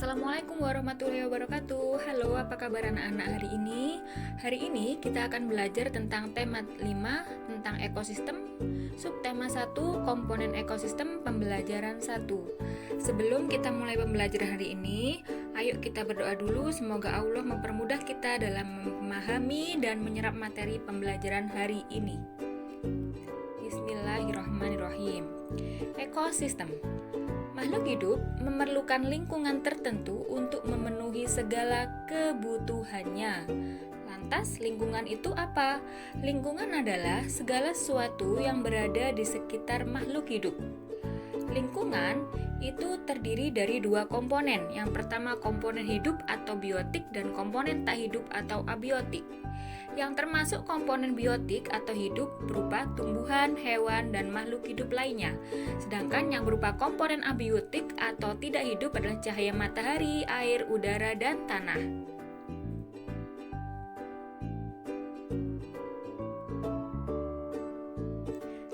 Assalamualaikum warahmatullahi wabarakatuh. Halo, apa kabar anak-anak hari ini? Hari ini kita akan belajar tentang tema 5 tentang ekosistem, subtema 1 komponen ekosistem pembelajaran 1. Sebelum kita mulai pembelajaran hari ini, ayo kita berdoa dulu semoga Allah mempermudah kita dalam memahami dan menyerap materi pembelajaran hari ini. Bismillahirrahmanirrahim. Ekosistem. Makhluk hidup memerlukan lingkungan tertentu untuk memenuhi segala kebutuhannya. Lantas, lingkungan itu apa? Lingkungan adalah segala sesuatu yang berada di sekitar makhluk hidup. Lingkungan itu terdiri dari dua komponen. Yang pertama komponen hidup atau biotik dan komponen tak hidup atau abiotik. Yang termasuk komponen biotik atau hidup berupa tumbuhan, hewan, dan makhluk hidup lainnya. Sedangkan yang berupa komponen abiotik atau tidak hidup adalah cahaya matahari, air, udara, dan tanah.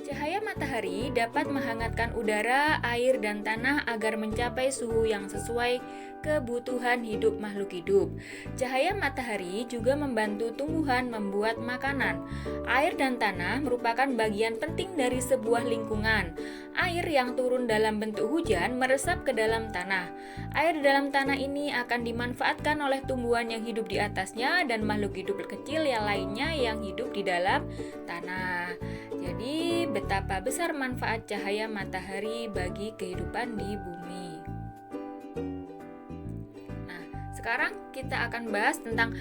Cahaya matahari dapat menghangatkan udara, air, dan tanah agar mencapai suhu yang sesuai kebutuhan hidup makhluk hidup. Cahaya matahari juga membantu tumbuhan membuat makanan. Air dan tanah merupakan bagian penting dari sebuah lingkungan. Air yang turun dalam bentuk hujan meresap ke dalam tanah. Air di dalam tanah ini akan dimanfaatkan oleh tumbuhan yang hidup di atasnya dan makhluk hidup kecil yang lainnya yang hidup di dalam tanah. Jadi, betapa besar manfaat cahaya matahari bagi kehidupan di bumi. Nah, sekarang kita akan bahas tentang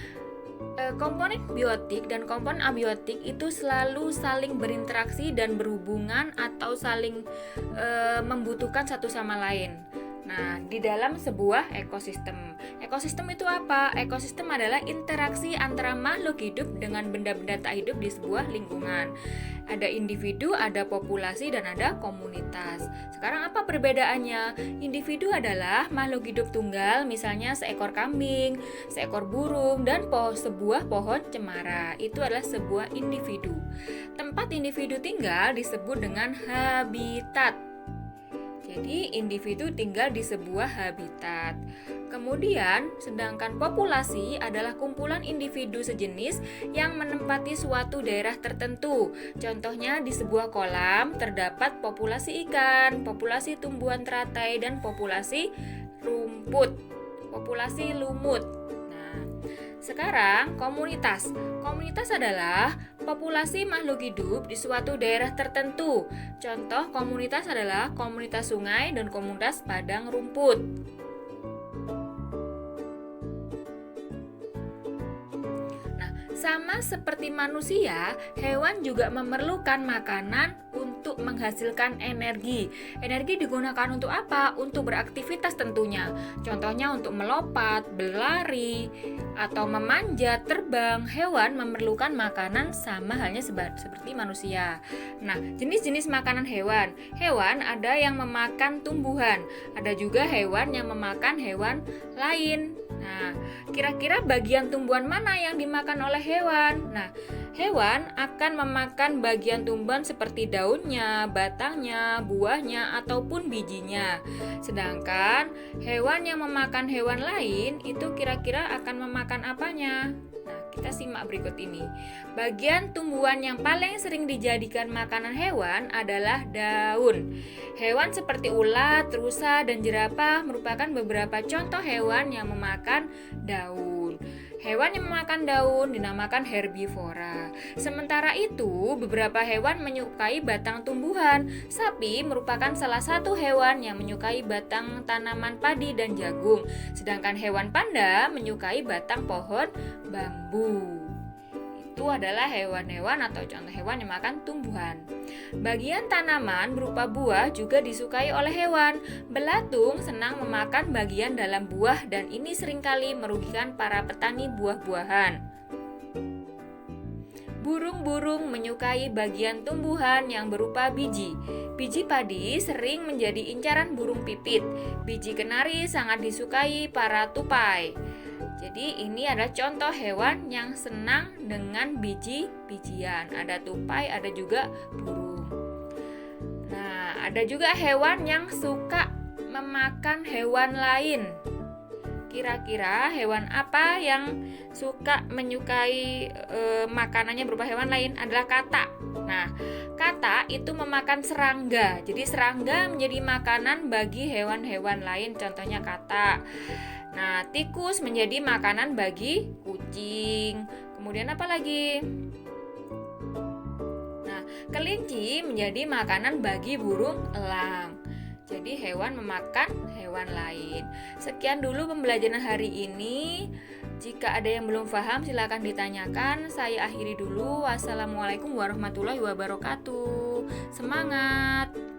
komponen biotik dan komponen abiotik itu selalu saling berinteraksi dan berhubungan atau saling membutuhkan satu sama lain. Nah, di dalam sebuah ekosistem. Ekosistem itu apa? Ekosistem adalah interaksi antara makhluk hidup dengan benda-benda tak hidup di sebuah lingkungan. Ada individu, ada populasi, dan ada komunitas. Sekarang apa perbedaannya? Individu adalah makhluk hidup tunggal, misalnya seekor kambing, seekor burung, dan sebuah pohon cemara. Itu adalah sebuah individu. Tempat individu tinggal disebut dengan habitat. Jadi individu tinggal di sebuah habitat. Kemudian, sedangkan populasi adalah kumpulan individu sejenis yang menempati suatu daerah tertentu. Contohnya di sebuah kolam terdapat populasi ikan, populasi tumbuhan teratai, dan populasi rumput, populasi lumut. Sekarang, komunitas. Komunitas adalah populasi makhluk hidup di suatu daerah tertentu. Contoh komunitas adalah komunitas sungai dan komunitas padang rumput. Sama seperti manusia, hewan juga memerlukan makanan untuk menghasilkan energi. Energi digunakan untuk apa? Untuk beraktivitas tentunya. Contohnya untuk melompat, berlari, atau memanjat, terbang. Hewan memerlukan makanan sama halnya seperti manusia. Nah, jenis-jenis makanan hewan. Hewan ada yang memakan tumbuhan, ada juga hewan yang memakan hewan lain. Nah, kira-kira bagian tumbuhan mana yang dimakan oleh hewan? Nah, hewan akan memakan bagian tumbuhan seperti daunnya, batangnya, buahnya, ataupun bijinya. Sedangkan hewan yang memakan hewan lain itu kira-kira akan memakan apanya? Nah, kita simak berikut ini. Bagian tumbuhan yang paling sering dijadikan makanan hewan adalah daun. Hewan seperti ulat, rusa, dan jerapah merupakan beberapa contoh hewan yang memakan daun. Hewan yang memakan daun dinamakan herbivora. Sementara itu, beberapa hewan menyukai batang tumbuhan. Sapi merupakan salah satu hewan yang menyukai batang tanaman padi dan jagung. Sedangkan hewan panda menyukai batang pohon bambu. Itu adalah hewan-hewan atau contoh hewan yang makan tumbuhan. Bagian tanaman berupa buah juga disukai oleh hewan. Belatung senang memakan bagian dalam buah dan ini seringkali merugikan para petani buah-buahan. Burung-burung menyukai bagian tumbuhan yang berupa biji. Biji padi sering menjadi incaran burung pipit. Biji kenari sangat disukai para tupai. Jadi ini adalah contoh hewan yang senang dengan biji-bijian. Ada tupai, ada juga burung. Nah, ada juga hewan yang suka memakan hewan lain. Kira-kira hewan apa yang menyukai makanannya berupa hewan lain adalah katak. Nah, katak itu memakan serangga. Jadi serangga menjadi makanan bagi hewan-hewan lain, contohnya katak. Nah, tikus menjadi makanan bagi kucing. Kemudian apa lagi? Nah, kelinci menjadi makanan bagi burung elang. Jadi hewan memakan hewan lain. Sekian dulu pembelajaran hari ini. Jika ada yang belum paham silakan ditanyakan. Saya akhiri dulu. Wassalamualaikum warahmatullahi wabarakatuh. Semangat!